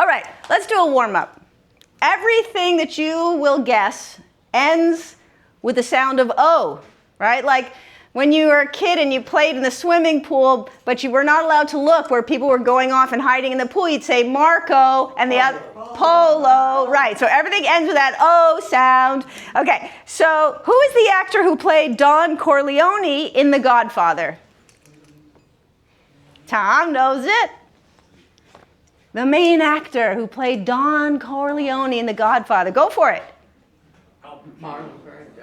All right, let's do a warm-up. Everything that you will guess ends with the sound of O, right? Like when you were a kid and you played in the swimming pool, but you were not allowed to look where people were going off and hiding in the pool, you'd say Marco and the other Polo, right? So everything ends with that O sound. Okay, so who is the actor who played Don Corleone in The Godfather? Tom knows it. The main actor who played Don Corleone in The Godfather. Go for it.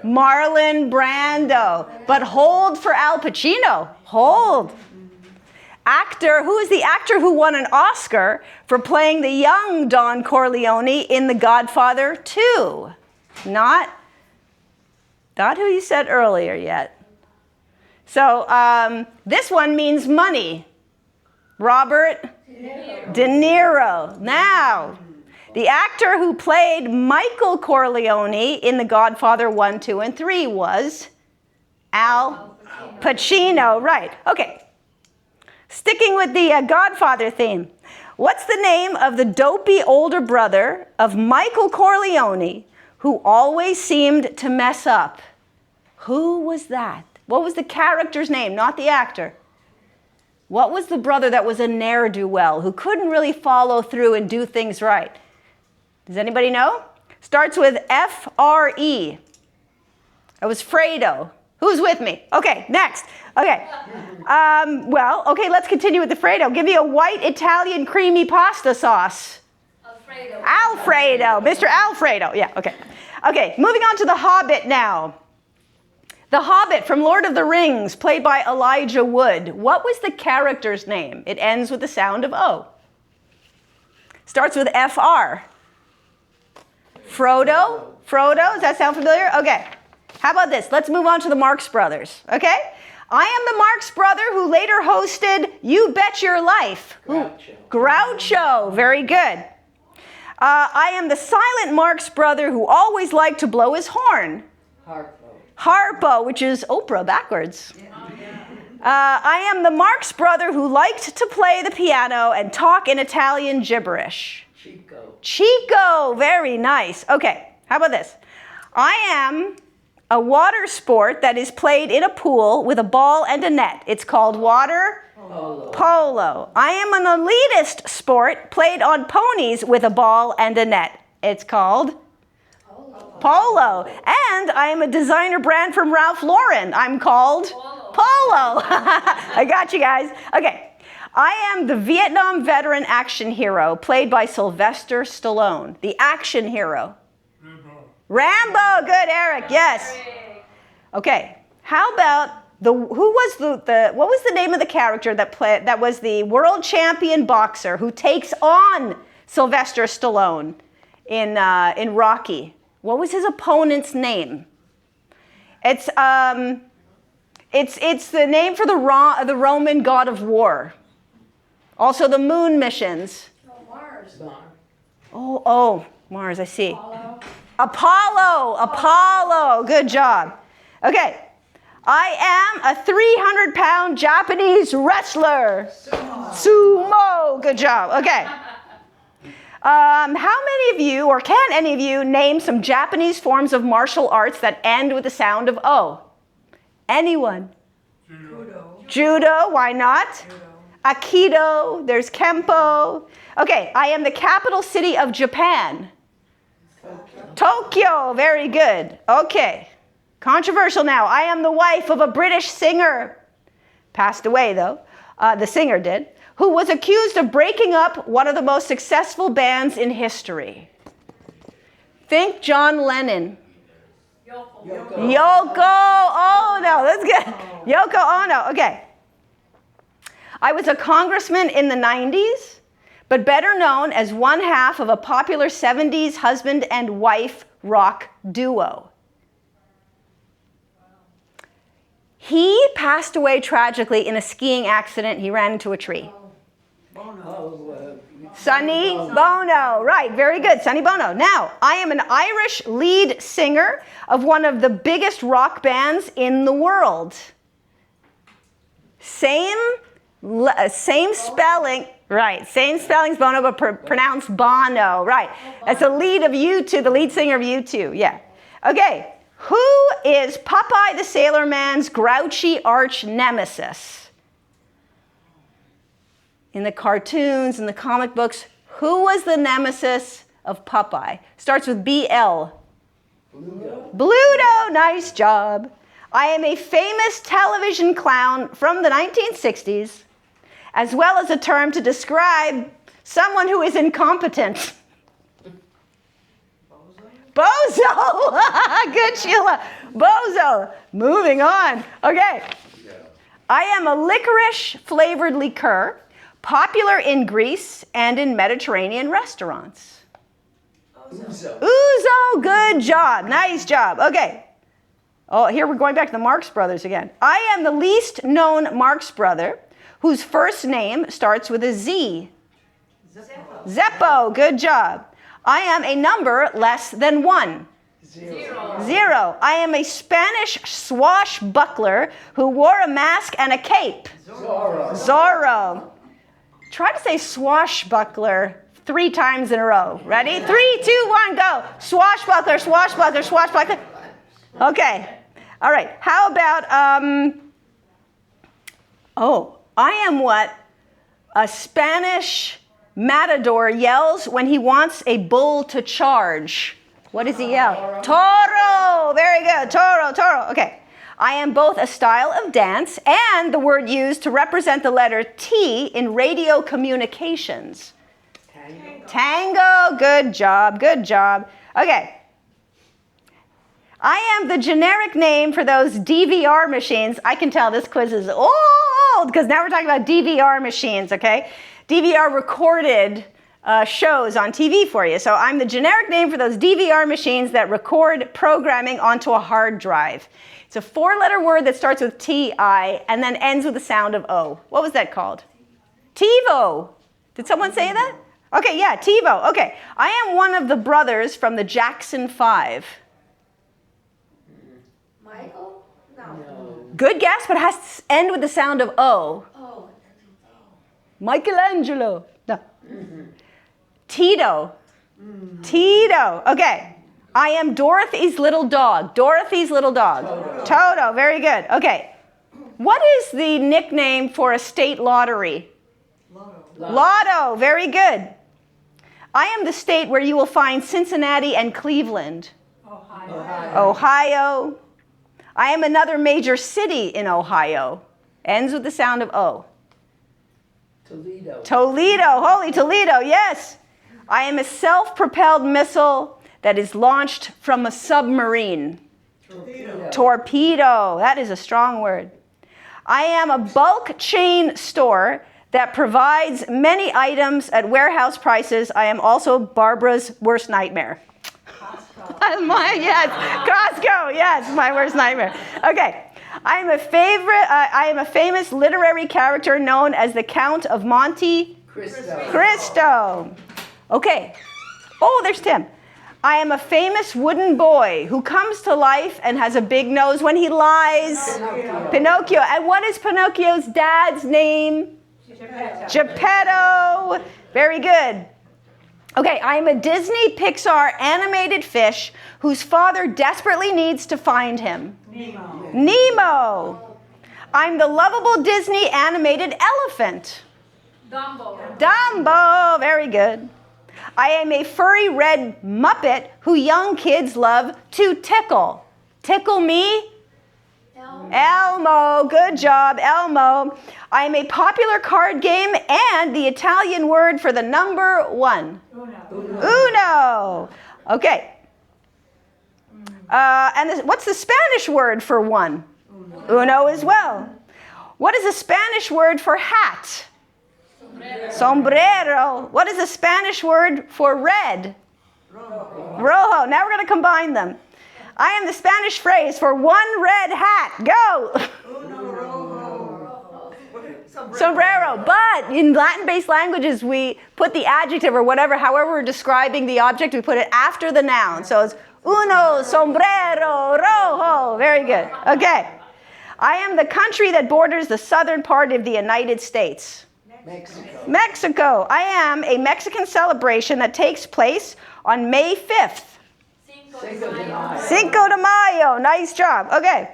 Marlon Brando. But hold for Al Pacino. Hold. Actor, who is the actor who won an Oscar for playing the young Don Corleone in The Godfather 2? Not who you said earlier yet. So this one means money. Robert De Niro. Now, the actor who played Michael Corleone in The Godfather 1, 2, and 3 was Al Pacino. Right. Okay. Sticking with the Godfather theme. What's the name of the dopey older brother of Michael Corleone who always seemed to mess up? Who was that? What was the character's name, not the actor? What was the brother that was a ne'er-do-well, who couldn't really follow through and do things right? Does anybody know? Starts with F-R-E. It was Fredo. Who's with me? Okay, next. Okay. Okay, let's continue with the Fredo. Give me a white Italian creamy pasta sauce. Alfredo. Alfredo. Mr. Alfredo. Yeah, okay. Okay, moving on to the Hobbit now. The Hobbit from Lord of the Rings, played by Elijah Wood. What was the character's name? It ends with the sound of O. Starts with F-R. Frodo? Frodo, does that sound familiar? Okay. How about this? Let's move on to the Marx Brothers, okay? I am the Marx brother who later hosted You Bet Your Life. Groucho. Very good. I am the silent Marx brother who always liked to blow his horn. Harpo, which is Oprah backwards. I am the Marx brother who liked to play the piano and talk in Italian gibberish. Chico, very nice. Okay, how about this? I am a water sport that is played in a pool with a ball and a net. It's called water polo. I am an elitist sport played on ponies with a ball and a net. It's called Polo. And I am a designer brand from Ralph Lauren. I'm called Polo. I got you guys. Okay. I am the Vietnam veteran action hero played by Sylvester Stallone. The action hero. Rambo. Good, Eric. Yes. Okay. How about what was the name of the character that was the world champion boxer who takes on Sylvester Stallone in Rocky? What was his opponent's name? It's the name for the Roman god of war. Also the moon missions. Mars. Oh, Mars, I see. Apollo. Good job. Okay. I am a 300-pound Japanese wrestler. Sumo. Good job. Okay. How many of you, or can any of you, name some Japanese forms of martial arts that end with the sound of O? Anyone? Judo, why not? Aikido, there's Kempo. Okay, I am the capital city of Japan. Tokyo, very good. Okay, controversial now. I am the wife of a British singer. Passed away, though. The singer did. Who was accused of breaking up one of the most successful bands in history. Think John Lennon. Yoko Ono. That's good. Yoko Ono. Okay. I was a congressman in the 90s, but better known as one half of a popular 70s husband and wife rock duo. He passed away tragically in a skiing accident. He ran into a tree. Sonny Bono. Right, very good. Sonny Bono. Now, I am an Irish lead singer of one of the biggest rock bands in the world. Same Same spelling. Right. Same spelling as Bono, but pronounced Bono. Right. That's the lead of U2, the lead singer of U2. Yeah. Okay. Who is Popeye the Sailor Man's grouchy arch nemesis? In the cartoons, in the comic books, who was the nemesis of Popeye? Starts with B-L. Bluto. Nice job. I am a famous television clown from the 1960s, as well as a term to describe someone who is incompetent. Bozo. Good, Sheila. Bozo. Moving on. Okay. I am a licorice-flavored liqueur, popular in Greece and in Mediterranean restaurants. Ouzo. Ouzo. Good job. Nice job. Okay. Oh, here we're going back to the Marx Brothers again. I am the least known Marx brother whose first name starts with a Z. Zeppo. Good job. I am a number less than 1. Zero. I am a Spanish swashbuckler who wore a mask and a cape. Zorro. Try to say swashbuckler 3 times in a row. Ready? 3, 2, 1, go. Swashbuckler, swashbuckler, swashbuckler. Okay. All right. How about, I am what a Spanish matador yells when he wants a bull to charge. What does he yell? Toro. Very good. Toro, toro. Okay. I am both a style of dance and the word used to represent the letter T in radio communications. Tango. Good job. Good job. Okay. I am the generic name for those DVR machines. I can tell this quiz is old because now we're talking about DVR machines, okay? DVR recorded shows on TV for you. So I'm the generic name for those DVR machines that record programming onto a hard drive. It's a 4-letter word that starts with T-I and then ends with the sound of O. What was that called? TiVo. Did someone say that? Okay, yeah, TiVo. Okay. I am one of the brothers from the Jackson 5. Michael? No. Good guess, but it has to end with the sound of O. Oh. Michelangelo. No. Tito. Tito. Okay. I am Dorothy's little dog. Dorothy's little dog. Toto. Very good. Okay. What is the nickname for a state lottery? Lotto. Very good. I am the state where you will find Cincinnati and Cleveland. Ohio. I am another major city in Ohio. Ends with the sound of O. Toledo. Holy Toledo, yes. I am a self-propelled missile that is launched from a submarine. Torpedo. That is a strong word. I am a bulk chain store that provides many items at warehouse prices. I am also Barbara's worst nightmare. Yes, Costco. Yes, my worst nightmare. Okay. I am a famous literary character known as the Count of Monte Cristo. Okay. Oh, there's Tim. I am a famous wooden boy who comes to life and has a big nose when he lies. Pinocchio. And what is Pinocchio's dad's name? Geppetto. Very good. Okay, I am a Disney Pixar animated fish whose father desperately needs to find him. Nemo. I'm the lovable Disney animated elephant. Dumbo. Very good. I am a furry red Muppet who young kids love to tickle. Tickle me? Elmo. Good job, Elmo. I am a popular card game and the Italian word for the number 1. Uno. Okay. And what's the Spanish word for 1? Uno as well. What is the Spanish word for hat? Sombrero. What is the Spanish word for red? Rojo. Now we're going to combine them. I am the Spanish phrase for 1 red hat. Go. Sombrero. But in Latin-based languages, we put the adjective or whatever, however we're describing the object, we put it after the noun. So it's uno sombrero rojo. Very good. Okay. I am the country that borders the southern part of the United States. Mexico. Mexico. I am a Mexican celebration that takes place on May 5th. Cinco de Mayo. Cinco de Mayo. Nice job. Okay.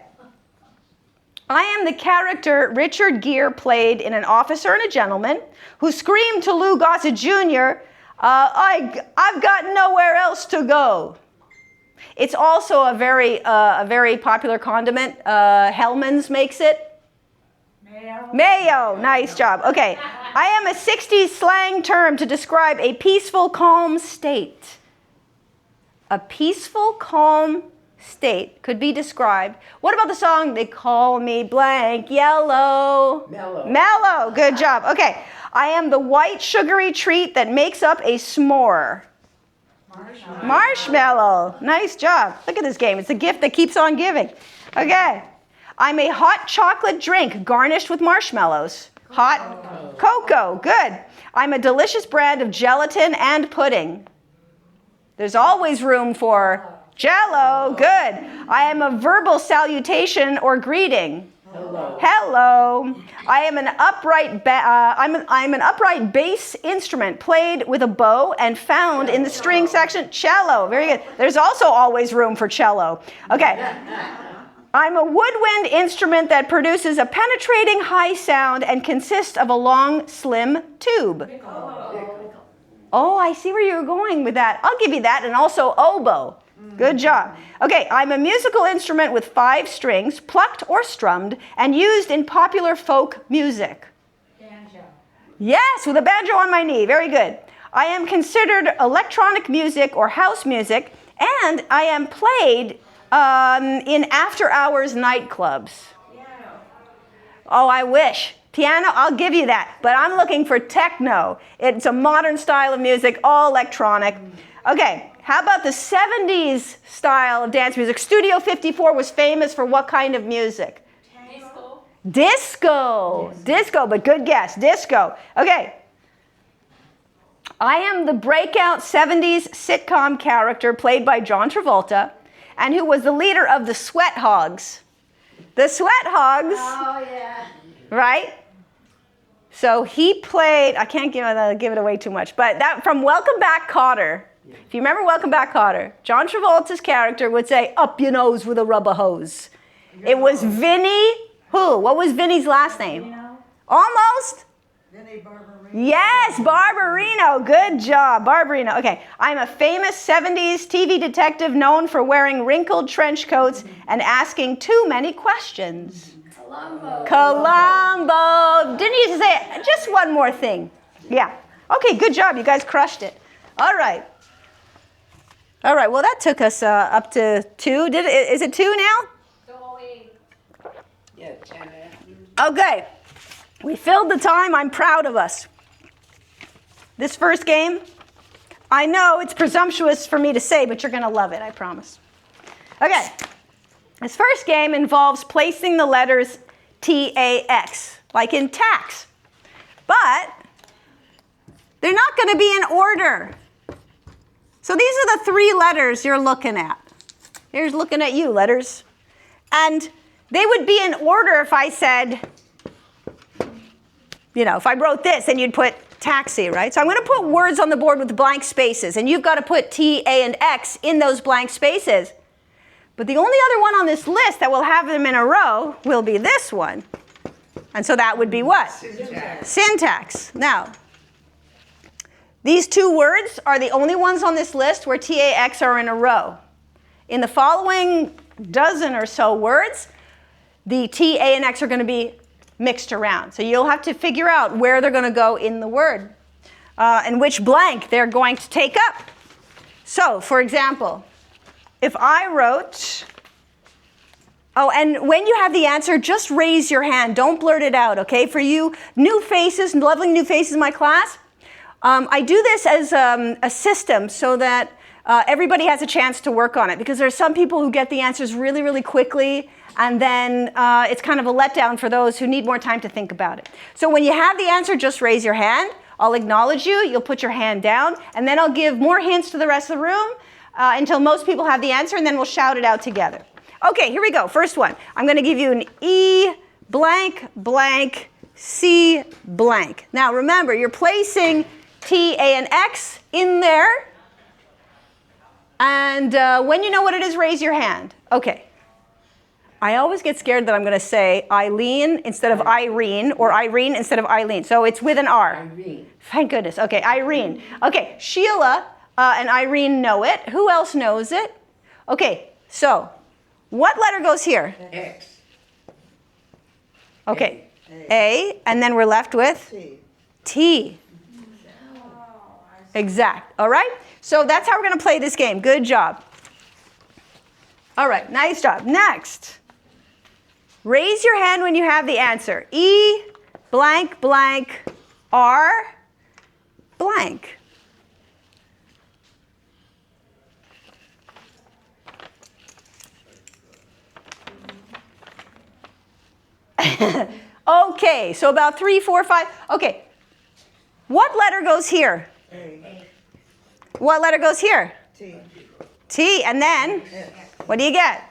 I am the character Richard Gere played in An Officer and a Gentleman, who screamed to Lou Gossett Jr., I've got nowhere else to go. It's also a very popular condiment. Hellman's makes it. Mayo. Nice job. Okay. I am a 60s slang term to describe a peaceful, calm state. A peaceful, calm state could be described. What about the song, They Call Me Blank Yellow? Mellow. Mellow. Good job. Okay. I am the white sugary treat that makes up a s'more. Marshmallow. Nice job. Look at this game. It's a gift that keeps on giving. Okay. I'm a hot chocolate drink garnished with marshmallows. Hot cocoa. Good. I'm a delicious brand of gelatin and pudding. There's always room for Jell-O. Good. I am a verbal salutation or greeting. Hello. Hello. I am an upright I'm an upright bass instrument played with a bow and found in the string section. Cello. Very good. There's also always room for cello. Okay. I'm a woodwind instrument that produces a penetrating high sound and consists of a long, slim tube. Oh, I see where you're going with that. I'll give you that, and also oboe. Good job. Okay, I'm a musical instrument with 5 strings, plucked or strummed, and used in popular folk music. Banjo. Yes, with a banjo on my knee. Very good. I am considered electronic music or house music, and I am played in after-hours nightclubs. Piano. Oh, I wish. Piano, I'll give you that. But I'm looking for techno. It's a modern style of music, all electronic. Okay, how about the 70s style of dance music? Studio 54 was famous for what kind of music? Disco. Disco. Yes. Disco, but good guess. Disco. Okay. I am the breakout 70s sitcom character played by John Travolta and who was the leader of the Sweat Hogs. The Sweat Hogs, Oh, yeah. right? So he played, I can't give it away too much, but that from Welcome Back, Kotter. If you remember Welcome Back, Kotter, John Travolta's character would say, up your nose with a rubber hose. It was Vinny, who? What was Vinny's last name? You know? Almost? Vinny Barbarino. Yes, Barbarino. Good job, Barbarino. Okay, I'm a famous 70s TV detective known for wearing wrinkled trench coats and asking too many questions. Columbo. Columbo. Didn't you say just one more thing? Yeah. Okay, good job. You guys crushed it. All right. All right, well, that took us up to 2. Is it 2 now? Yeah, 10 after. Okay. We filled the time. I'm proud of us. This first game, I know it's presumptuous for me to say, but you're going to love it, I promise. Okay. This first game involves placing the letters T-A-X, like in tax. But they're not going to be in order. So these are the 3 letters you're looking at. Here's looking at you, letters. And they would be in order if I said, you know, if I wrote this, then you'd put taxi, right? So I'm going to put words on the board with blank spaces, and you've got to put T, A, and X in those blank spaces. But the only other one on this list that will have them in a row will be this one. And so that would be what? Syntax. Syntax. Now, these 2 words are the only ones on this list where T, A, X are in a row. In the following dozen or so words, the T, A, and X are going to be mixed around. So you'll have to figure out where they're going to go in the word and which blank they're going to take up. So, for example, if I wrote, oh, and when you have the answer, just raise your hand. Don't blurt it out, okay? For you new faces, lovely new faces in my class, I do this as a system so that everybody has a chance to work on it, because there are some people who get the answers really, really quickly, and then it's kind of a letdown for those who need more time to think about it. So when you have the answer, just raise your hand. I'll acknowledge you. You'll put your hand down, and then I'll give more hints to the rest of the room until most people have the answer, and then we'll shout it out together. Okay, here we go. First one. I'm going to give you an E blank blank C blank. Now remember, you're placing T, A, and X in there. And when you know what it is, raise your hand. Okay. I always get scared that I'm going to say Eileen instead of Irene, or Irene instead of Eileen. So it's with an R. Irene. Thank goodness. Okay, Irene. Okay, Sheila and Irene know it. Who else knows it? Okay, so what letter goes here? X. Okay, A, and then we're left with T. Exact. All right? So that's how we're going to play this game. Good job. All right, nice job. Next. Raise your hand when you have the answer. E blank blank R blank. Okay, so about 3, 4, 5. Okay. What letter goes here? A. What letter goes here? T. T, and then what do you get?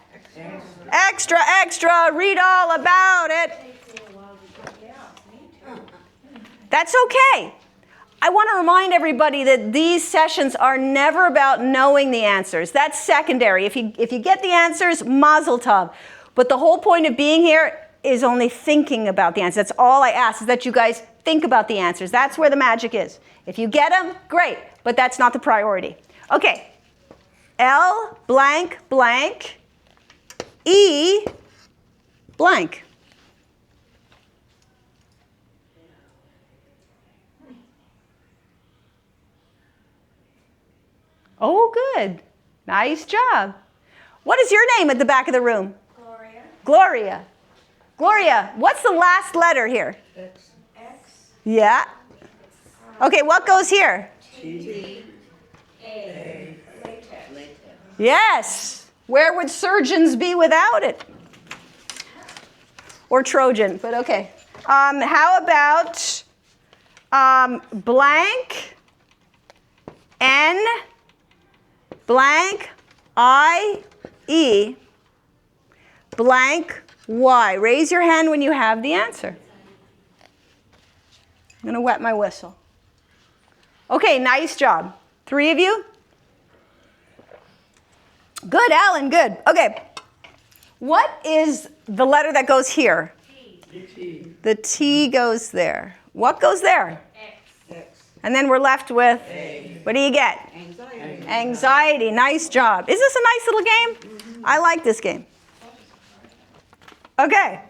Extra, extra, read all about it. That's okay. I want to remind everybody that these sessions are never about knowing the answers. That's secondary. If you get the answers, mazel tov. But the whole point of being here is only thinking about the answers. That's all I ask, is that you guys think about the answers. That's where the magic is. If you get them, great, but that's not the priority. Okay, L blank blank E blank. Oh, good. Nice job. What is your name at the back of the room? Gloria. Gloria. Gloria, what's the last letter here? X. X. Yeah. Okay, what goes here? T. A. Yes. Where would surgeons be without it? Or Trojan, but okay. How about blank N blank I E blank Y? Raise your hand when you have the answer. I'm going to wet my whistle. Okay, nice job. 3 of you? Good, Alan, good. Okay. What is the letter that goes here? T. The T goes there. What goes there? X. And then we're left with, what do you get? Anxiety. Anxiety. Nice job. Is this a nice little game? I like this game. Okay.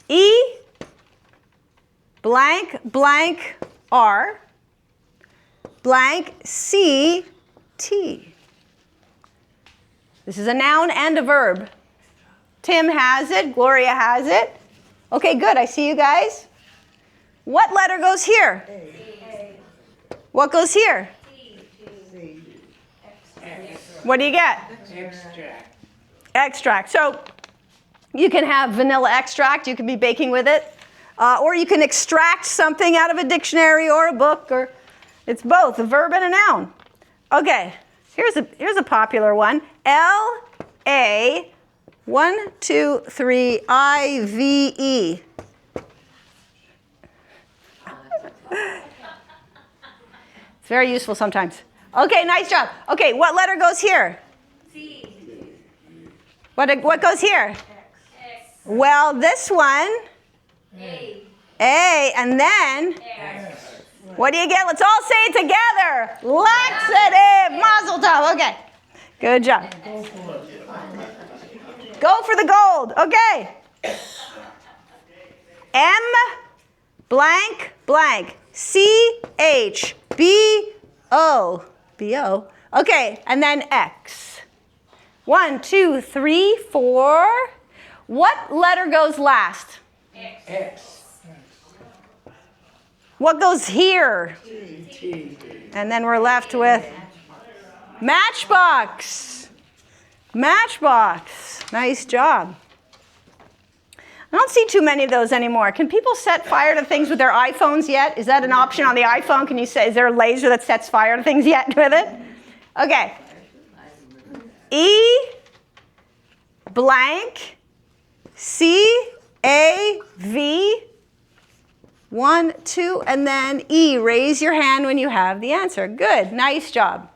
E blank blank R blank C T. This is a noun and a verb. Tim has it. Gloria has it. Okay, good. I see you guys. What letter goes here? A. What goes here? C. X. What do you get? Extract. Extract. So you can have vanilla extract. You can be baking with it. Or you can extract something out of a dictionary or a book. Or it's both, a verb and a noun. Okay, here's a popular one. L-A 1, 2, 3 I-V-E. It's very useful sometimes. Okay, nice job. Okay, what letter goes here? C. What goes here? X. Well, this one, A. A, and then, X. what do you get? Let's all say it together. Laxative. Mazel tov. Okay, good job. Go for the gold. Okay. M blank blank C-H-B-O. B-O. Okay, and then X. 1, 2, 3, 4. What letter goes last? X. What goes here? T. And then we're left with matchbox. Matchbox. Nice job. I don't see too many of those anymore. Can people set fire to things with their iPhones yet? Is that an option on the iPhone? Can you say, is there a laser that sets fire to things yet with it? Okay. E blank, C-A-V, 1, 2, and then E. Raise your hand when you have the answer. Good, nice job.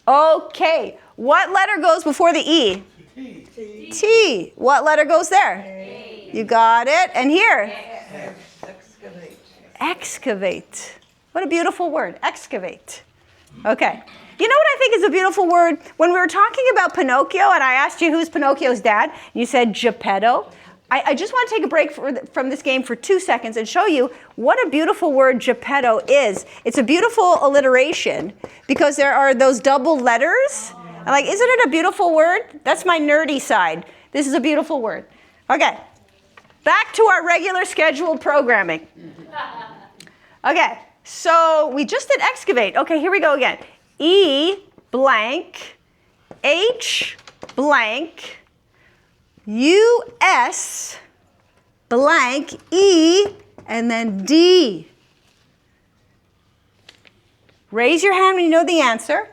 Okay, what letter goes before the E? T. T. What letter goes there? A. You got it. And here? Excavate. Excavate. What a beautiful word, excavate. Okay. You know what I think is a beautiful word? When we were talking about Pinocchio and I asked you who's Pinocchio's dad, you said Geppetto. I just want to take a break from this game for 2 seconds and show you what a beautiful word Geppetto is. It's a beautiful alliteration because there are those double letters. I'm like, isn't it a beautiful word? That's my nerdy side. This is a beautiful word. Okay, back to our regular scheduled programming. Okay, so we just did excavate. Okay, here we go again. E blank, H blank, U-S blank, E, and then D. Raise your hand when you know the answer.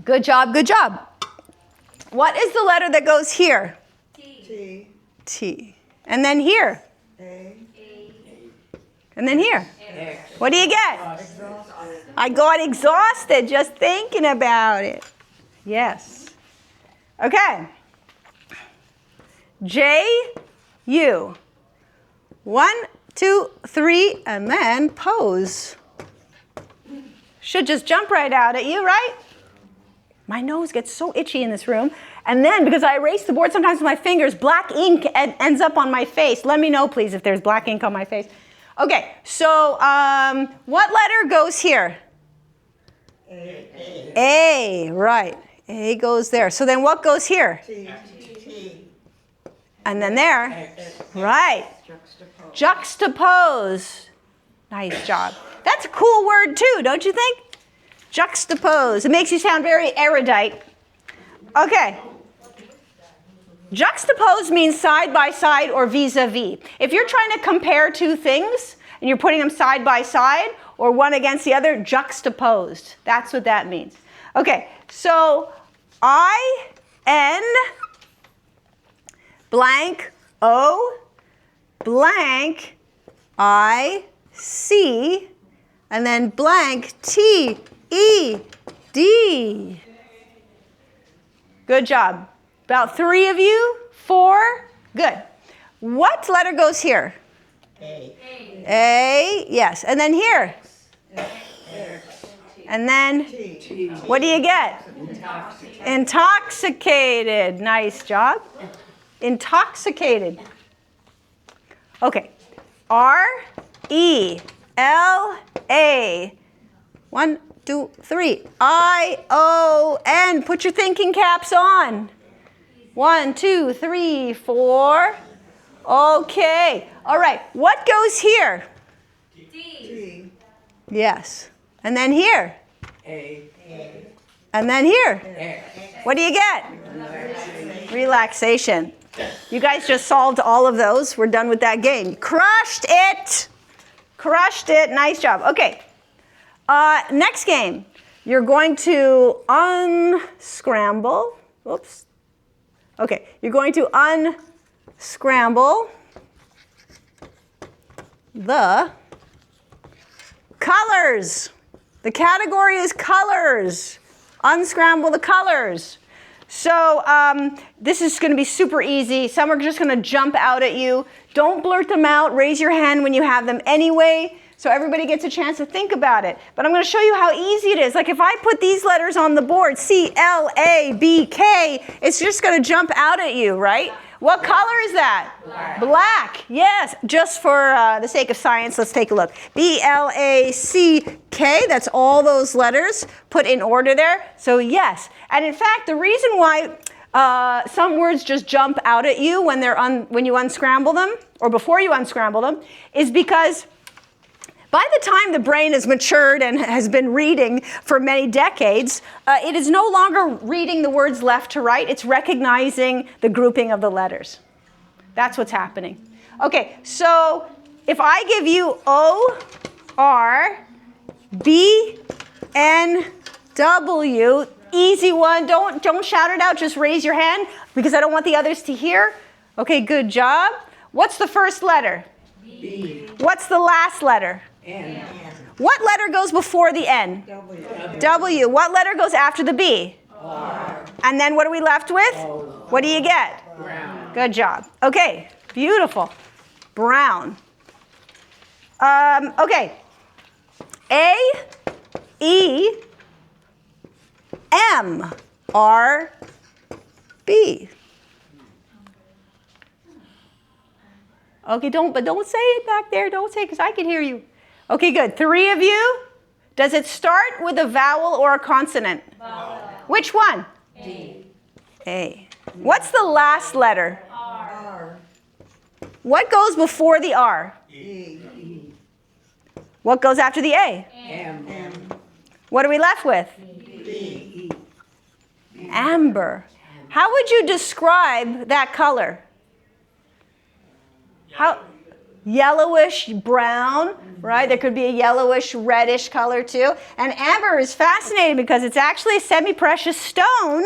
Good job, good job. What is the letter that goes here? T. T. T. And then here. A. And then here. X. What do you get? I got exhausted just thinking about it. Yes. Okay. J, U. 1, 2, 3, and then pose. Should just jump right out at you, right? My nose gets so itchy in this room. And then, because I erase the board sometimes with my fingers, black ink ends up on my face. Let me know, please, if there's black ink on my face. Okay, so what letter goes here? A. A, right. A goes there. So then what goes here? T. T. And then there. X. Right. Juxtapose. Juxtapose. Nice job. That's a cool word too, don't you think? Juxtapose. It makes you sound very erudite. Okay. Juxtapose means side by side or vis-a-vis. If you're trying to compare two things and you're putting them side by side or one against the other, juxtaposed. That's what that means. Okay, so I-N blank O blank I-C and then blank T-E-D. Good job. About 3 of you, 4. Good. What letter goes here? A. A, yes. And then here. And then, T. what do you get? Intoxicated. Nice job. Intoxicated. Okay. R-E-L-A. 1, 2, 3. I-O-N. Put your thinking caps on. 1, 2, 3, 4. Okay. All right. What goes here? D. T. Yes. And then here. A. And then here. X. What do you get? Relaxation. You guys just solved all of those. We're done with that game. Crushed it. Crushed it. Nice job. Okay. Next game. You're going to unscramble. Oops. Okay. You're going to unscramble the colors. The category is colors. Unscramble the colors. So this is going to be super easy. Some are just going to jump out at you. Don't blurt them out. Raise your hand when you have them anyway, so everybody gets a chance to think about it. But I'm going to show you how easy it is. Like if I put these letters on the board, C-L-A-B-K, it's just going to jump out at you, right? What color is that? Black. Black. Yes. Just for the sake of science, let's take a look. B-L-A-C-K. That's all those letters put in order there. So yes. And in fact, the reason why some words just jump out at you when when you unscramble them, or before you unscramble them, is because by the time the brain has matured and has been reading for many decades, it is no longer reading the words left to right. It's recognizing the grouping of the letters. That's what's happening. Okay, so if I give you O, R, B, N, W. Easy one. Don't shout it out. Just raise your hand because I don't want the others to hear. Okay, good job. What's the first letter? B. What's the last letter? N. What letter goes before the N? W. W. What letter goes after the B? R. And then what are we left with? O. What do you get? Brown. Good job. Okay, beautiful. Brown. Okay. A, E, M, R, B. Okay, don't say it back there. Don't say it because I can hear you. Okay, good. 3 of you. Does it start with a vowel or a consonant? Vowel. Which one? A. A. What's the last letter? R. What goes before the R? E. What goes after the A? M. What are we left with? B. Amber. How would you describe that color? How? Yellowish brown, right? There could be a yellowish reddish color too. And amber is fascinating because it's actually a semi-precious stone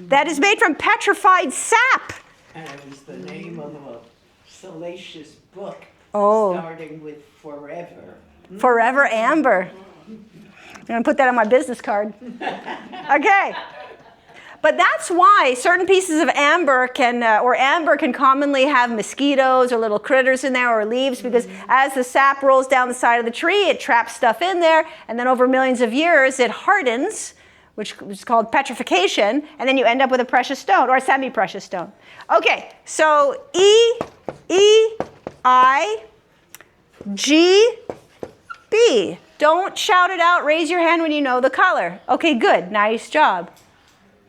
that is made from petrified sap. And it was the name of a salacious book Oh, starting with forever. forever amber. I'm gonna put that on my business card. Okay. But that's why certain pieces of amber can commonly have mosquitoes or little critters in there or leaves, because as the sap rolls down the side of the tree, it traps stuff in there, and then over millions of years it hardens, which is called petrification, and then you end up with a precious stone or a semi-precious stone. Okay, so E, I, G, B. Don't shout it out. Raise your hand when you know the color. Okay, good. Nice job.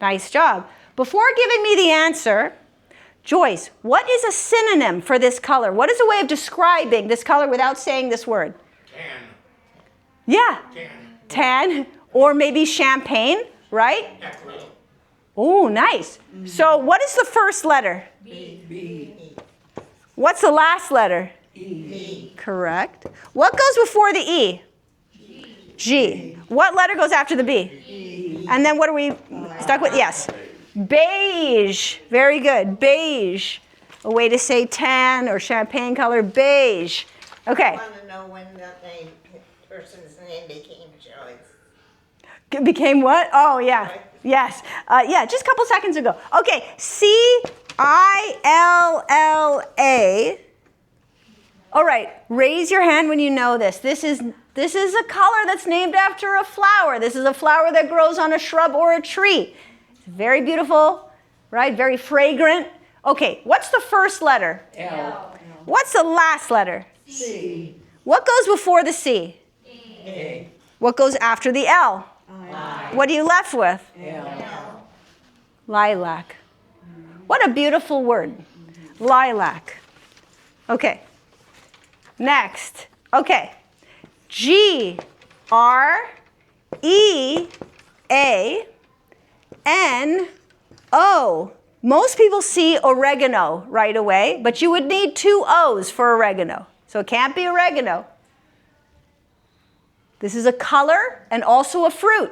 Nice job. Before giving me the answer, Joyce, what is a synonym for this color? What is a way of describing this color without saying this word? Tan. Yeah. Tan. Tan, or maybe champagne, right? Equal. Oh, nice. So what is the first letter? B. What's the last letter? E. Correct. What goes before the E? G. What letter goes after the B? E. And then what are we stuck with? Yes. Beige. Very good. Beige. A way to say tan or champagne color. Beige. Okay. I want to know when that person's name became Joyce. It became what? Oh, yeah. Yes. Yeah, just a couple seconds ago. Okay. C-I-L-L-A. All right. Raise your hand when you know this. This is a color that's named after a flower. This is a flower that grows on a shrub or a tree. It's very beautiful, right? Very fragrant. Okay, what's the first letter? L. What's the last letter? C. What goes before the C? A. What goes after the L? I. What are you left with? L. Lilac. What a beautiful word. Lilac. Okay. Next. Okay. G, R, E, A, N, O. Most people see oregano right away, but you would need 2 O's for oregano. So it can't be oregano. This is a color and also a fruit.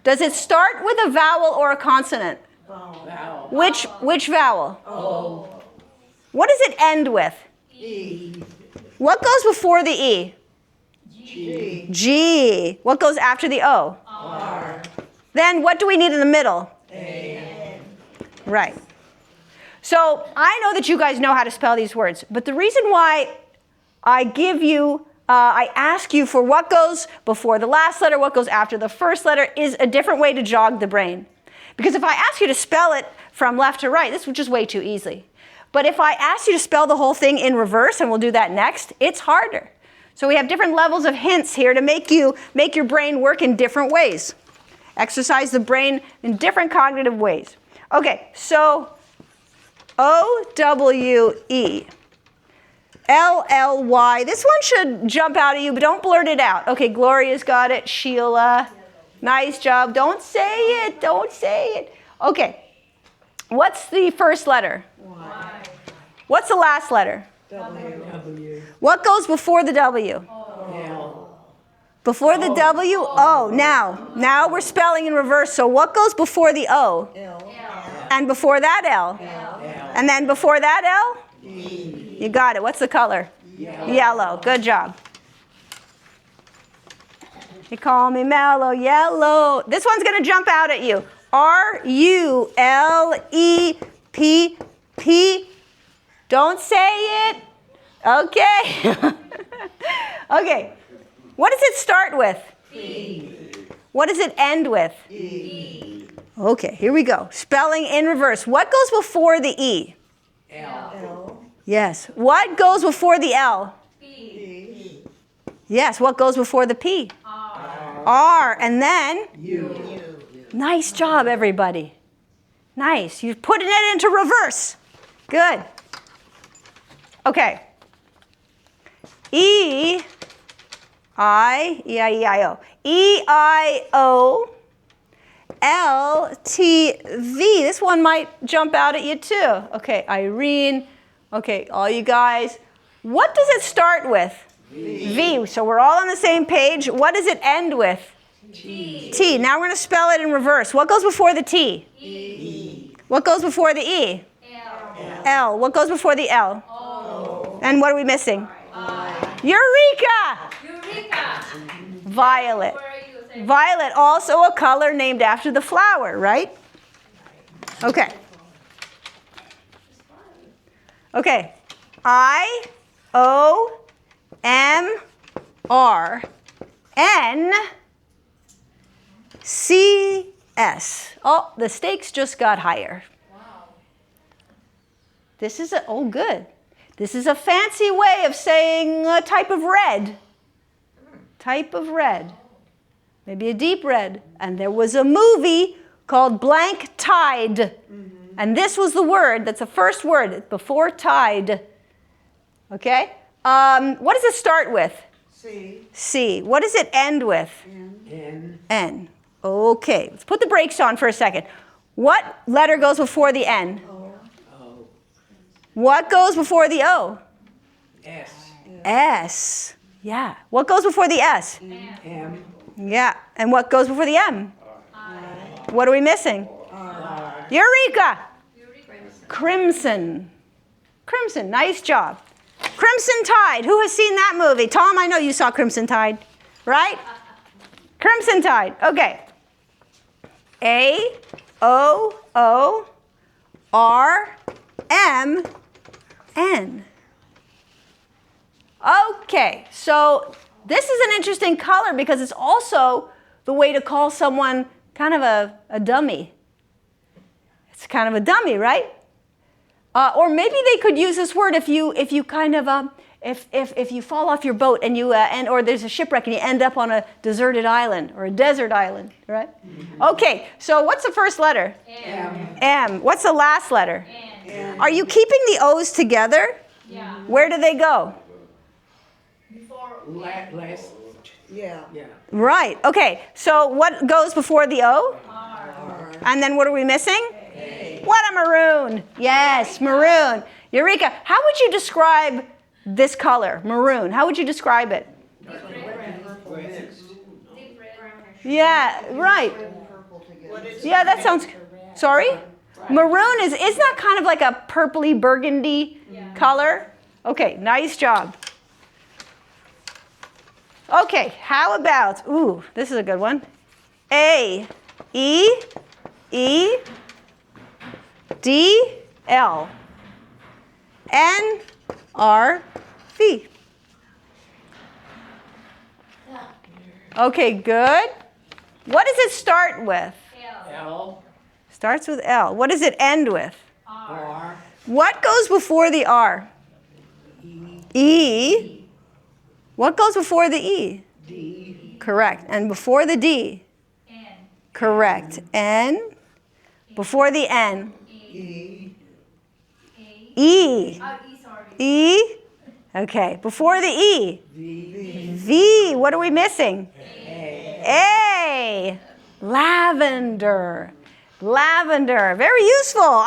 Does it start with a vowel or a consonant? Vowel. Which vowel? O. What does it end with? E. What goes before the E? G. G. What goes after the O? R. Then what do we need in the middle? A. Right. So I know that you guys know how to spell these words, but the reason why I ask you for what goes before the last letter, what goes after the first letter, is a different way to jog the brain. Because if I ask you to spell it from left to right, this would just way too easy. But if I ask you to spell the whole thing in reverse, and we'll do that next, it's harder. So we have different levels of hints here to make your brain work in different ways. Exercise the brain in different cognitive ways. Okay, so O-W-E. L-L-Y. This one should jump out at you, but don't blurt it out. Okay, Gloria's got it. Sheila. Nice job. Don't say it. Don't say it. Okay. What's the first letter? Y. What's the last letter? W. What goes before the W? L. Before the W, O. Now we're spelling in reverse. So what goes before the O? L. And before that L? And then before that L? E. You got it. What's the color? Yellow. Good job. You call me mellow yellow. This one's going to jump out at you. R-U-L-E-P-P. Don't say it. Okay. Okay. What does it start with? B. What does it end with? E. Okay, here we go. Spelling in reverse. What goes before the E? L. Yes. What goes before the L? B. E. Yes. What goes before the P? R. R. And then? U. Nice job, everybody. Nice. You're putting it into reverse. Good. Okay. E-I-E-I-E-I-O. E-I-O. L-T-V. This one might jump out at you too. Okay, Irene. Okay, all you guys. What does it start with? V. So we're all on the same page. What does it end with? T. T. Now we're going to spell it in reverse. What goes before the T? E. What goes before the E? L. L. What goes before the L? O. And what are we missing? I. Eureka! Eureka. Violet. Where are you? Say Violet, also a color named after the flower, right? Okay. Okay. I-O-M-R-N-C-S. Oh, the stakes just got higher. This is good. This is a fancy way of saying a type of red. Type of red. Maybe a deep red. And there was a movie called Blank Tide. And this was the word, that's the first word, before tide. Okay? What does it start with? C. C. What does it end with? N. N. Okay, let's put the brakes on for a second. What letter goes before the N? O. What goes before the O? S. S. Yeah. What goes before the S? M. Yeah. And what goes before the M? What are we missing? Eureka! Crimson. Crimson. Nice job. Crimson Tide. Who has seen that movie? Tom, I know you saw Crimson Tide, right? Crimson Tide. Okay. A-O-O-R-M-N. Okay, so this is an interesting color because it's also the way to call someone kind of a dummy. It's kind of a dummy, right? Or maybe they could use this word if you kind of if you fall off your boat and you or there's a shipwreck and you end up on a deserted island or a desert island, right? Okay, so what's the first letter? M. M. What's the last letter? N. Are you keeping the O's together? Yeah. Where do they go? Before Last. Yeah. Yeah. Right. Okay. So what goes before the O? R. And then what are we missing? What a maroon. Yes, maroon. Eureka. How would you describe this color, maroon? How would you describe it? Deep red. Yeah, right. What is Yeah, that sounds, sorry? Maroon isn't that kind of like a purpley burgundy color? Okay, nice job. Okay, how about, ooh, this is a good one. A, E, E, D, L, N, R, V. Okay, good. What does it start with? L. L. Starts with L. What does it end with? R. R. What goes before the R? E. What goes before the E? D. Correct. And before the D? N. Correct. N. Before the N? E. A. E. Oh, E, sorry. E. Okay. Before the E? V. V. What are we missing? A. A. Lavender. Lavender. Very useful.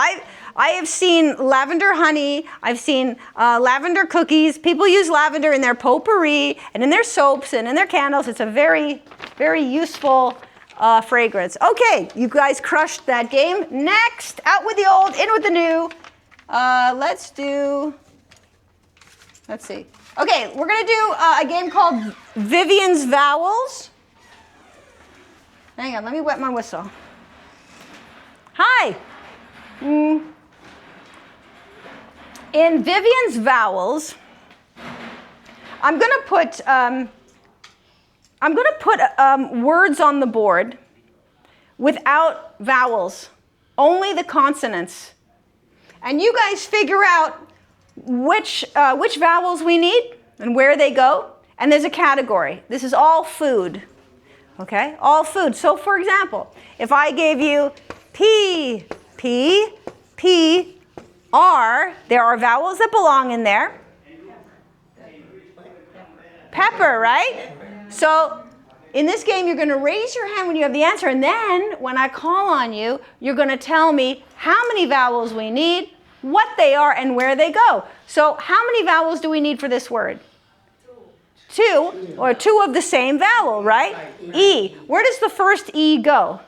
I have seen lavender honey. I've seen lavender cookies. People use lavender in their potpourri and in their soaps and in their candles. It's a very, very useful fragrance. Okay, you guys crushed that game. Next, out with the old, in with the new. Let's see. Okay, we're going to do a game called Vivian's Vowels. Hang on, let me wet my whistle. Hi. In Vivian's Vowels, I'm going to put words on the board without vowels, only the consonants. And you guys figure out which vowels we need and where they go. And there's a category. This is all food. Okay, all food. So for example, if I gave you P, P, P, R, there are vowels that belong in there. Pepper, right? So in this game, you're going to raise your hand when you have the answer, and then when I call on you, you're going to tell me how many vowels we need, what they are, and where they go. So how many vowels do we need for this word? Two, or two of the same vowel, right? E. Where does the first E go?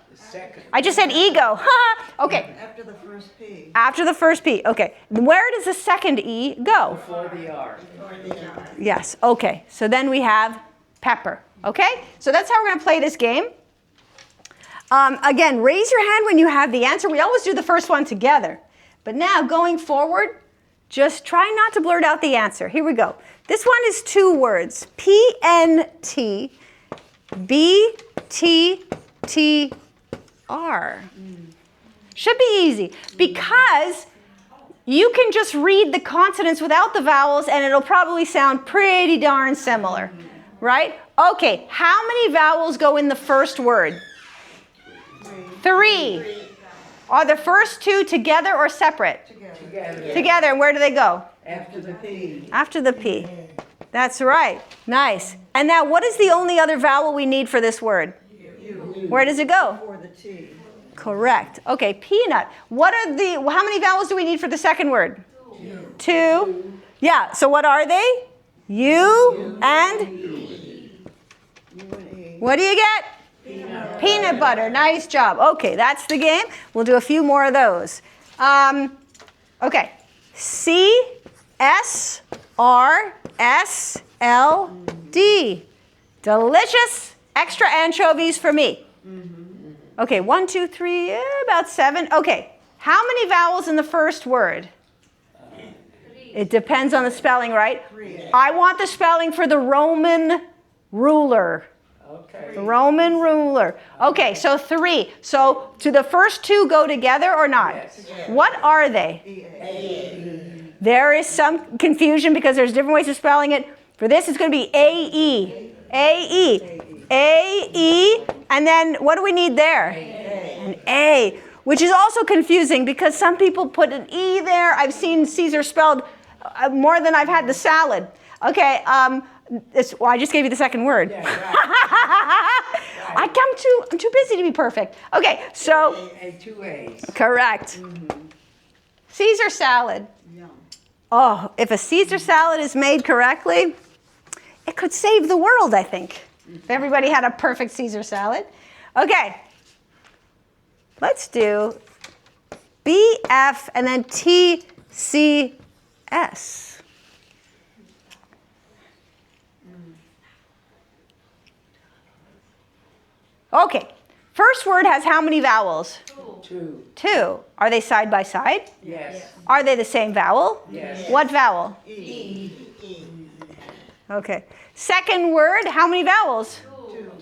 I just said E go. Okay. After the first P. After the first P. Okay. Where does the second E go? Before the R. Yes. Okay. So then we have pepper. Okay? So that's how we're going to play this game. Again, raise your hand when you have the answer. We always do the first one together. But now, going forward, just try not to blurt out the answer. Here we go. This one is two words. P-N-T, B-T-T-R. Should be easy because you can just read the consonants without the vowels and it'll probably sound pretty darn similar, right? Okay, how many vowels go in the first word? Three. Are the first two together or separate? Together. Together. And where do they go? After the P. After the P. That's right. Nice. And now, what is the only other vowel we need for this word? U. Where does it go? Before the T. Correct. Okay, peanut. How many vowels do we need for the second word? Two. Yeah, so what are they? U and? What do you get? Peanut butter. Nice job. Okay, that's the game. We'll do a few more of those. Okay. C-S-R-S-L-D. Delicious. Extra anchovies for me. Okay, 1, 2, 3, about 7. Okay, how many vowels in the first word? It depends on the spelling, right? I want the spelling for the Roman ruler. Okay. The Roman ruler. Okay, so 3. So do the first two go together or not? Yes. What are they? There is some confusion because there's different ways of spelling it. For this, it's going to be A-E. A-E. A-E. And then what do we need there? An A, which is also confusing because some people put an E there. I've seen Caesar spelled more than I've had the salad. Okay, well, I just gave you the second word. Yeah, right. I'm too busy to be perfect. Okay, so Two A's. correct. Caesar salad. Oh, if a Caesar salad is made correctly, it could save the world, I think. If everybody had a perfect Caesar salad. Okay, let's do BF and then TCS. Okay, first word has how many vowels? Two. 2. Are they side by side? Yes. Are they the same vowel? Yes. What vowel? E. Okay. Second word, how many vowels? 2.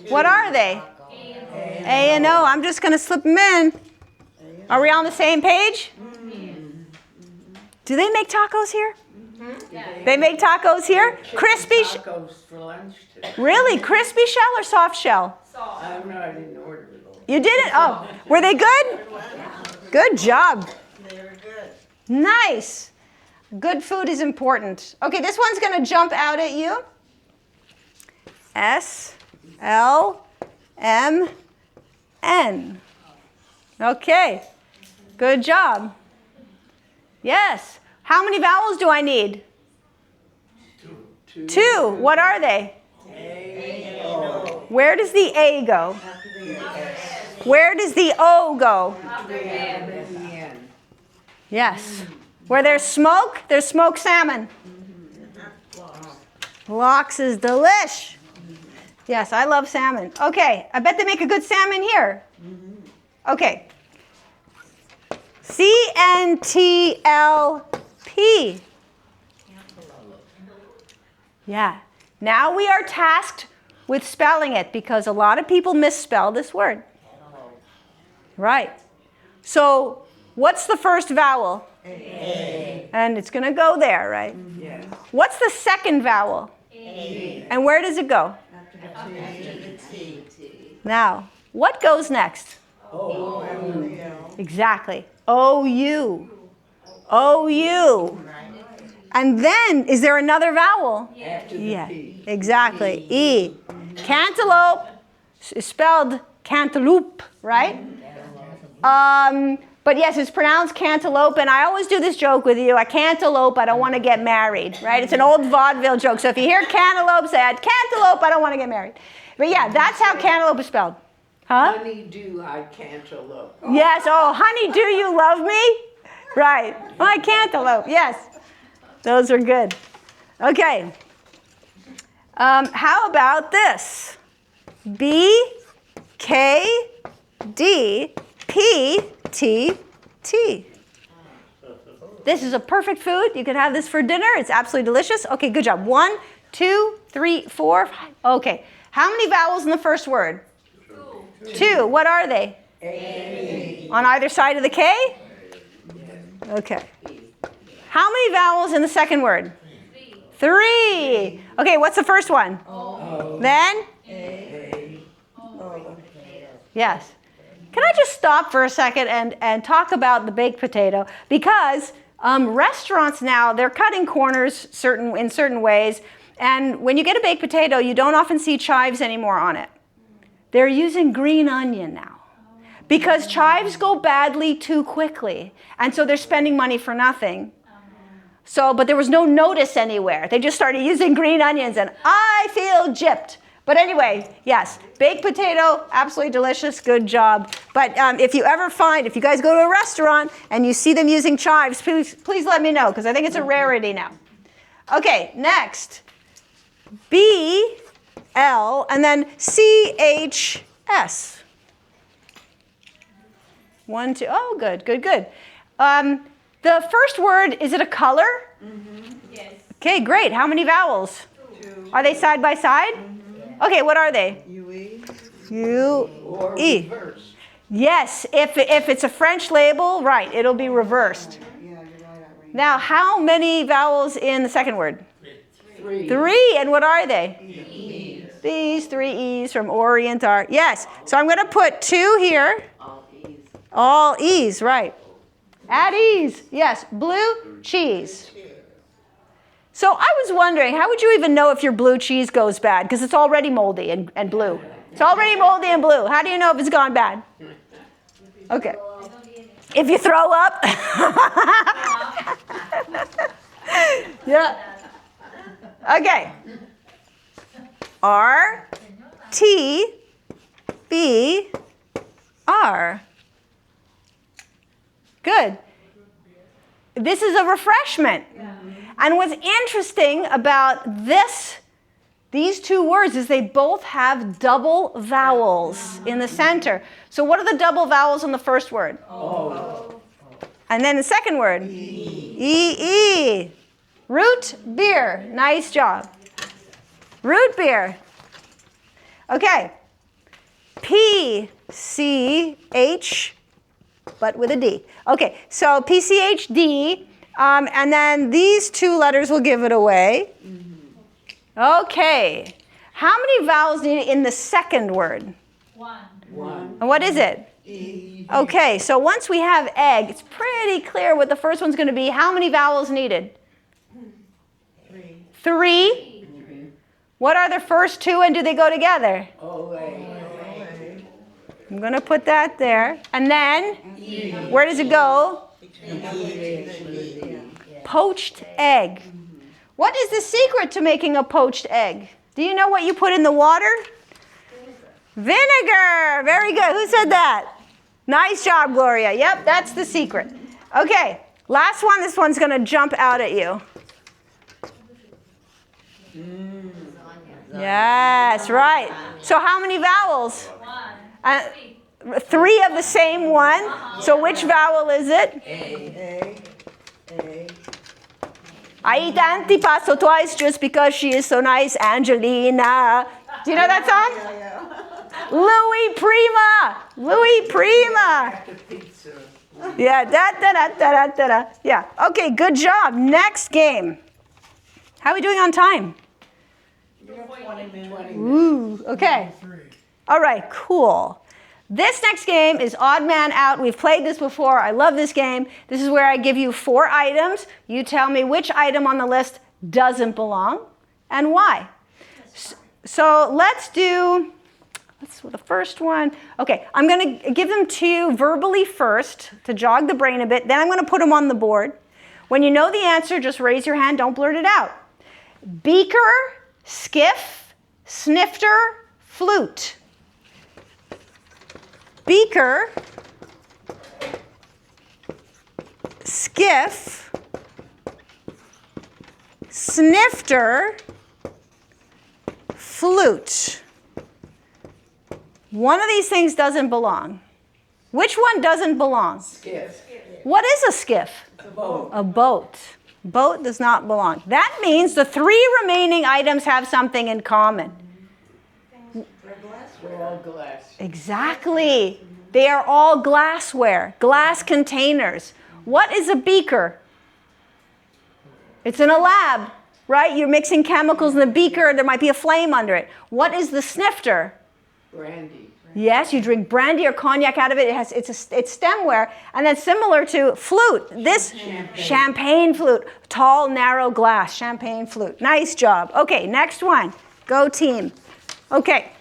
What are they? A and O. I'm just going to slip them in. Are we on the same page? Do they make tacos here? They make tacos here? Crispy, Tacos for lunch today. really? Crispy shell or soft shell? I don't know. I didn't order it all. You did it? Oh, were they good? Good job. They were good. Nice. Good food is important. Okay, this one's going to jump out at you. S-L-M-N. Okay, good job. Yes. How many vowels do I need? Two. What are they? Where does the A go? Where does the O go? Yes. Where there's smoked salmon. Lox is delish. Yes, I love salmon. Okay, I bet they make a good salmon here. Okay. CNTLP. Yeah. Now we are tasked with spelling it because a lot of people misspell this word. Right. So what's the first vowel? A. And it's going to go there, right? Yes. What's the second vowel? A. And where does it go? Now, what goes next? O. Exactly. O-U. O-U. And then, is there another vowel? After the Yeah, P. exactly. E. Cantaloupe is spelled cantaloupe, right? But yes, it's pronounced cantaloupe, and I always do this joke with you. I cantaloupe, I don't want to get married, right? It's an old vaudeville joke. So if you hear cantaloupe, say, cantaloupe, I don't want to get married. But yeah, that's how cantaloupe is spelled. Huh? Honey-do, I cantaloupe. Yes, oh, honey, do you love me? Right. My cantaloupe, yes. Those are good. Okay. How about this? B, K, D, P, T, T. This is a perfect food. You could have this for dinner. It's absolutely delicious. Okay, good job. 1, 2, 3, 4, 5. Okay. How many vowels in the first word? 2. What are they? A. On either side of the K? Okay. How many vowels in the second word? 3. Okay, what's the first one? O. Then? A. Yes. Can I just stop for a second and talk about the baked potato? Because restaurants now, they're cutting corners in certain ways. And when you get a baked potato, you don't often see chives anymore on it. They're using green onion now. Because chives go badly too quickly. And so they're spending money for nothing. But there was no notice anywhere. They just started using green onions, and I feel gypped. But anyway, yes, baked potato, absolutely delicious, good job. But if you guys go to a restaurant and you see them using chives, please let me know, because I think it's a rarity now. Okay, next. B, L, and then C-H-S. 1, 2, oh, good. The first word, is it a color? Yes. Okay, great. How many vowels? 2. Are they side by side? Okay, what are they? U-E. U-E. Or reverse. Yes, if it's a French label, right, it'll be reversed. Yeah, you're right, Irene. Now, how many vowels in the second word? 3. 3, and what are they? E's. These 3 E's from Orient are, yes. So I'm going to put 2 here. All E's. All E's, right. At ease, yes, blue cheese. So I was wondering, how would you even know if your blue cheese goes bad? Because it's already moldy and blue. It's already moldy and blue. How do you know if it's gone bad? Okay. If you throw up? Yeah. Okay. R, T, B, R. Good. This is a refreshment. And what's interesting about these 2 words is they both have double vowels in the center. So what are the double vowels in the first word? O. And then the second word? E. Root beer. Nice job. Root beer. Okay. P, C, H, but with a D. Okay, so PCHD, and then these 2 letters will give it away. Okay, how many vowels needed in the second word? 1. 1. And what is it? E. Okay, so once we have egg, it's pretty clear what the first one's going to be. How many vowels needed? 3. What are the first 2, and do they go together? O-A. I'm going to put that there. And then, where does it go? It Poached egg. What is the secret to making a poached egg? Do you know what you put in the water? Vinegar. Very good. Who said that? Nice job, Gloria. Yep, that's the secret. Okay, last one. This one's going to jump out at you. Yes, right. So how many vowels? One. 3 of the same one. So which vowel is it? A. I eat antipasto twice just because she is so nice, Angelina. Do you know that song? Louis Prima. Louis Prima. After pizza. Yeah, da. Yeah, okay, good job. Next game. How are we doing on time? You have 20 minutes. Ooh, okay. All right, cool. This next game is Odd Man Out. We've played this before. I love this game. This is where I give you 4 items. You tell me which item on the list doesn't belong and why. So let's do the first one. Okay, I'm going to give them to you verbally first to jog the brain a bit. Then I'm going to put them on the board. When you know the answer, just raise your hand. Don't blurt it out. Beaker, skiff, snifter, flute. Beaker, skiff, snifter, flute. One of these things doesn't belong. Which one doesn't belong? Skiff. What is a skiff? A boat. A boat. Boat does not belong. That means the 3 remaining items have something in common. They're all glass. Exactly. They are all glassware, glass containers. What is a beaker? It's in a lab, right? You're mixing chemicals in the beaker. There might be a flame under it. What is the snifter? Brandy. Yes, you drink brandy or cognac out of it. It's stemware. And then similar to flute, this champagne flute, tall, narrow glass, champagne flute. Nice job. Okay, next one. Go team. Okay.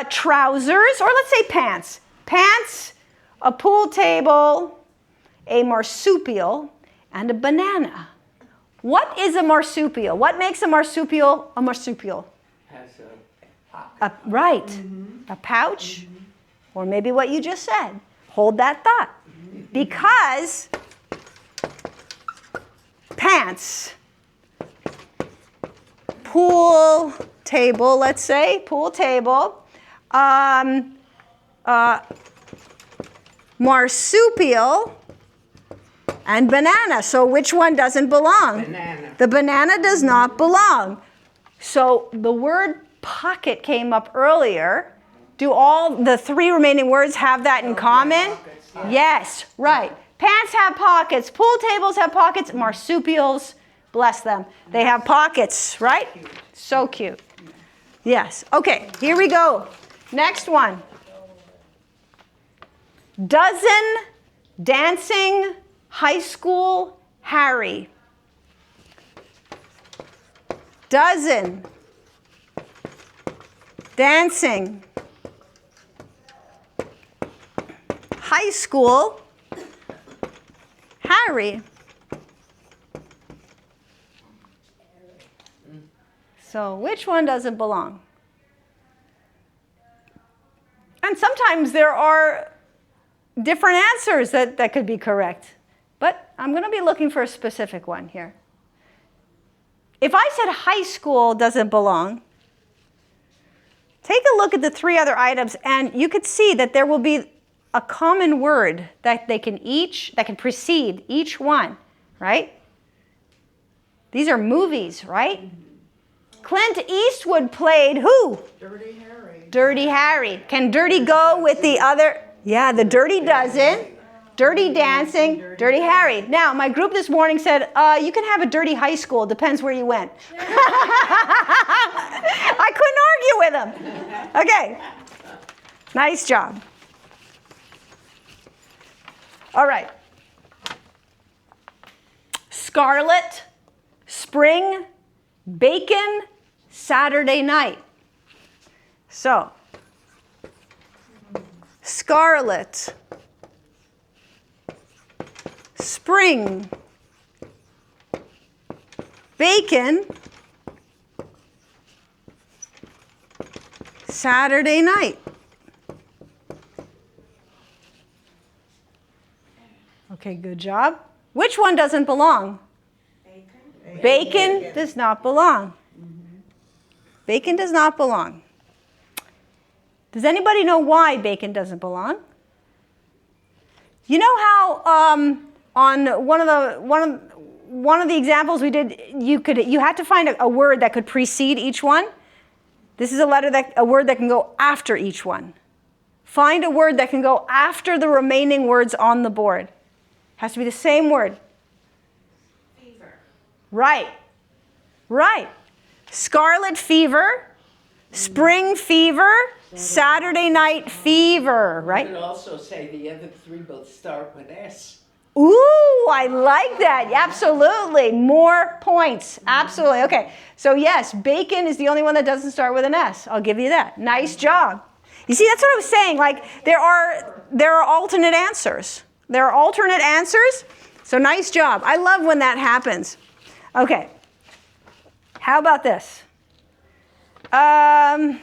Trousers, or let's say pants. Pants, a pool table, a marsupial, and a banana. What is a marsupial? What makes a marsupial a marsupial? Has Right. A pouch, or maybe what you just said. Hold that thought. Because pants, pool table, let's say, pool table, marsupial, and banana. So which one doesn't belong? banana. The banana does not belong. So the word pocket came up earlier. Do all the 3 remaining words have that in common? Yes, right. Pants have pockets. Pool tables have pockets. Marsupials, bless them, they have pockets, right? So cute. Yes. Okay, here we go. Next one. Dozen, dancing, high school, Harry. Dozen, dancing, high school, Harry. So which one doesn't belong? And sometimes there are different answers that could be correct. But I'm going to be looking for a specific one here. If I said high school doesn't belong, take a look at the 3 other items, and you could see that there will be a common word that can precede each one, right? These are movies, right? Clint Eastwood played who? Dirty Harry. Dirty Harry. Can dirty go with the other? Yeah, the dirty doesn't. Dirty dancing, dirty Harry. Now, my group this morning said, you can have a dirty high school. Depends where you went. I couldn't argue with them. Okay. Nice job. All right. Scarlet, spring, bacon, Saturday night. So, scarlet, spring, bacon, Saturday night. Okay, good job. Which one doesn't belong? Bacon does not belong. Bacon does not belong. Does anybody know why bacon doesn't belong? You know how on one of the examples we did, you had to find a word that could precede each one. This is a word that can go after each one. Find a word that can go after the remaining words on the board. Has to be the same word. Fever. Right. Right. Scarlet fever, spring fever, Saturday night fever, You right? could also say the other three both start with S. Ooh, I like that. Absolutely. More points. Absolutely. Okay. So yes, bacon is the only one that doesn't start with an S. I'll give you that. Nice job. You see, that's what I was saying. Like there are alternate answers. There are alternate answers. So nice job. I love when that happens. Okay. How about this? A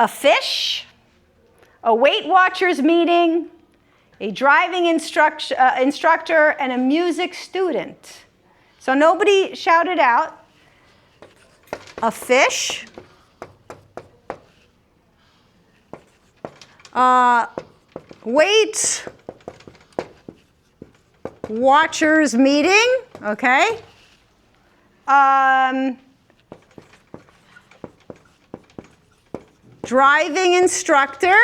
fish, a Weight Watchers meeting, a driving instructor, and a music student. So nobody shouted out. A fish, Weight Watchers meeting, okay? Driving instructor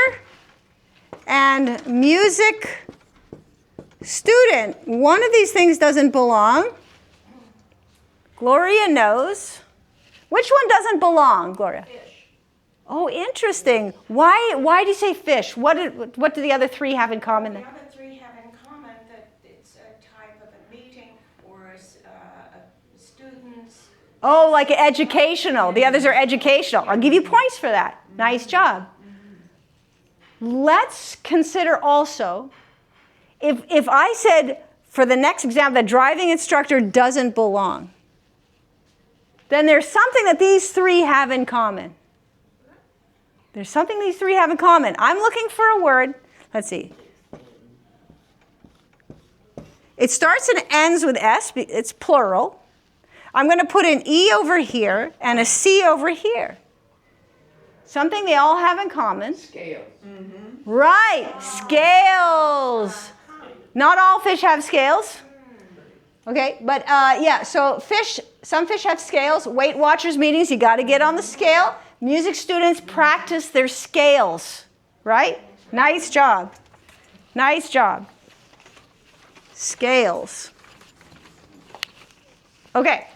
and music student. One of these things doesn't belong. Gloria knows. Which one doesn't belong, Gloria? Fish. Oh, interesting. Why do you say fish? What do the other three have in common? The other three have in common that it's a type of a meeting or students. Oh, like educational. The others are educational. I'll give you points for that. Nice job. Let's consider also, if I said for the next example that driving instructor doesn't belong, then there's something that these three have in common. There's something these three have in common. I'm looking for a word. Let's see. It starts and ends with S. It's plural. I'm going to put an E over here and a C over here. Something they all have in common. Scale. Right, scales. Not all fish have scales. Okay, but yeah, so some fish have scales. Weight Watchers meetings, you got to get on the scale. Music students practice their scales, right? Nice job. Nice job. Scales. Okay.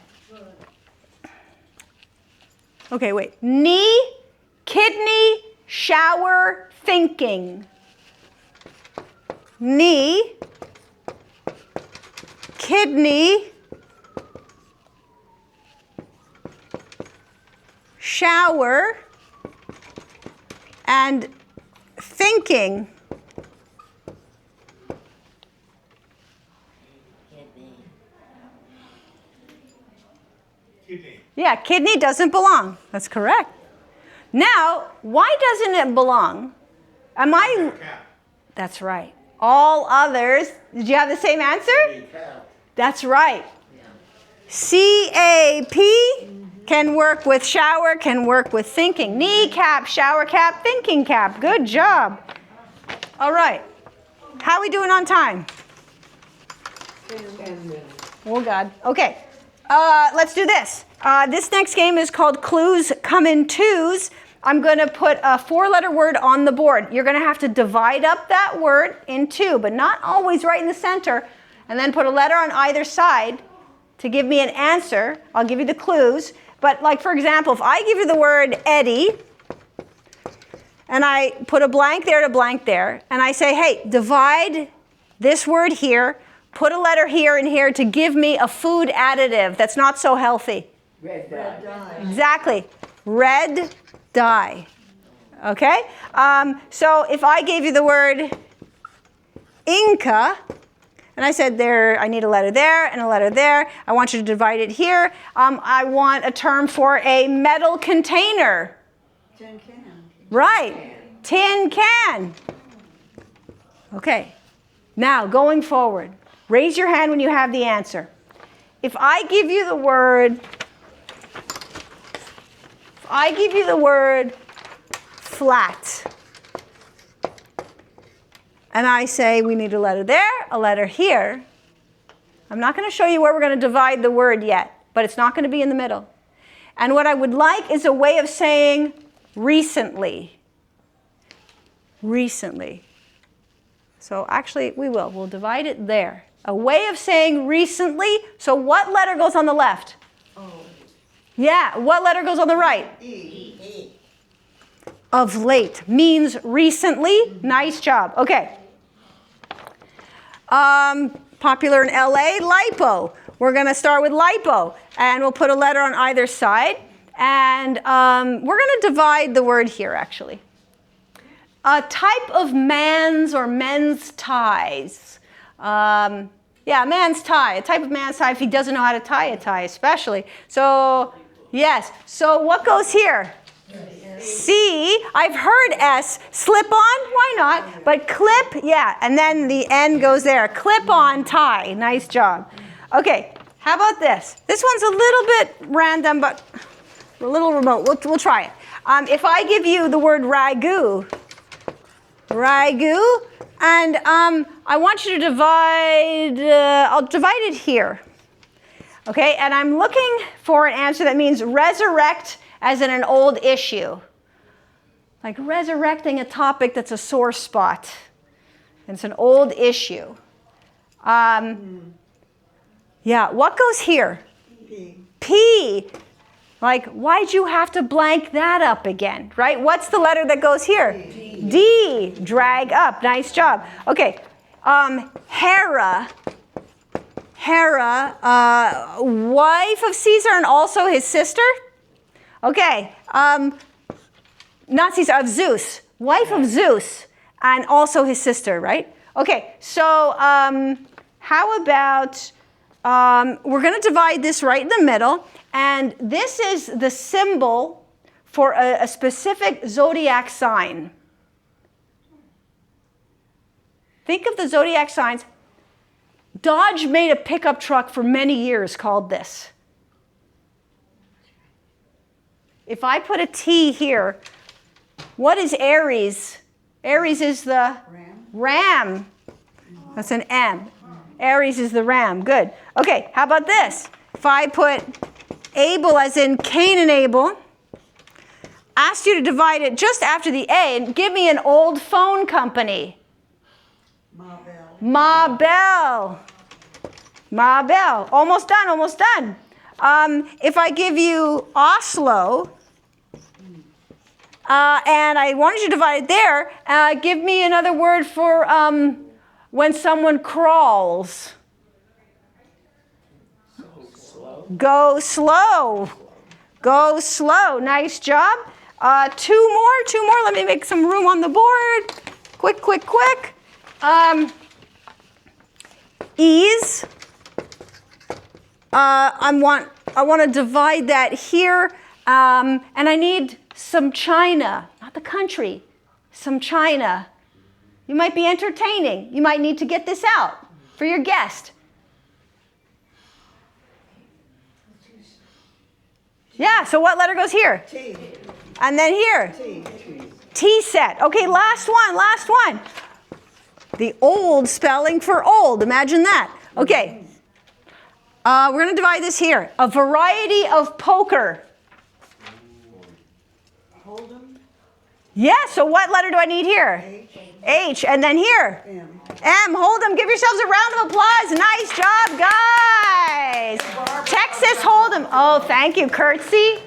Okay, wait. Knee, kidney, shower, thinking. Knee, kidney, shower, and thinking. Kidney. Yeah, kidney doesn't belong. That's correct. Now, why doesn't it belong? Am I? Cap. That's right. All others. Did you have the same answer? That's right. CAP can work with shower, can work with thinking. Kneecap, shower cap, thinking cap. Good job. All right. How are we doing on time? 10 minutes. Oh, God. Okay. Let's do this. This next game is called Clues Come in Twos. I'm going to put a four-letter word on the board. You're going to have to divide up that word in two, but not always right in the center, and then put a letter on either side to give me an answer. I'll give you the clues. But like, for example, if I give you the word Eddie, and I put a blank there to blank there, and I say, hey, divide this word here, put a letter here and here to give me a food additive that's not so healthy. Red dye. Exactly. Red dye. Okay? So if I gave you the word Inca, And I said I need a letter there and a letter there. I want you to divide it here. I want a term for a metal container. Tin can. Right. Tin can. Okay. Now, going forward, raise your hand when you have the answer. If I give you the word flat, and I say we need a letter there, a letter here, I'm not going to show you where we're going to divide the word yet, but it's not going to be in the middle. And what I would like is a way of saying recently. Recently. So actually, we'll divide it there. A way of saying recently. So what letter goes on the left? Oh. Yeah, what letter goes on the right? E. Of late means recently. Nice job. Okay. Popular in LA, lipo. We're going to start with lipo, and we'll put a letter on either side. And we're going to divide the word here, actually. A type of man's or men's ties. Yeah, man's tie. A type of man's tie if he doesn't know how to tie a tie, especially. So, yes. So what goes here? C. I've heard S. Slip on? Why not? But clip, yeah. And then the N goes there. Clip on tie. Nice job. Okay. How about this? This one's a little bit random, but a little remote. We'll try it. If I give you the word ragu, and I want you to divide, I'll divide it here. Okay, and I'm looking for an answer that means resurrect as in an old issue. Like resurrecting a topic that's a sore spot. And it's an old issue. Yeah, what goes here? P. Like, why'd you have to blank that up again, right? What's the letter that goes here? D. Drag up. Nice job. Okay. Hera, wife of Caesar and also his sister. Okay. Not Caesar, of Zeus. Wife of Zeus and also his sister, right? Okay. So how about we're going to divide this right in the middle. And this is the symbol for a specific zodiac sign. Think of the zodiac signs. Dodge made a pickup truck for many years called this. If I put a T here, what is Aries? Aries is the ram. That's an M. Aries is the ram. Good. Okay, how about this? If I put Abel as in Cain and Abel, asked you to divide it just after the A and give me an old phone company. Ma Bell. Almost done. If I give you Oslo, and I wanted you to divide it there, give me another word for when someone crawls. Go slow. Nice job. Two more. Let me make some room on the board. Quick. Ease. I want to divide that here, and I need some China, not the country, some China. You might be entertaining. You might need to get this out for your guest. Yeah, so what letter goes here? T. And then here? T. T set. Okay, last one. The old spelling for old. Imagine that. Okay. We're going to divide this here. A variety of poker. Hold'em. Yeah, so what letter do I need here? H. And then here? M. Hold'em. Give yourselves a round of applause. Nice job, guys. Texas Hold'em. Oh, thank you. Curtsy.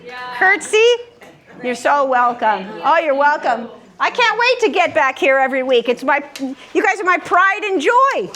You're so welcome. Oh, you're welcome. I can't wait to get back here every week. You guys are my pride and joy.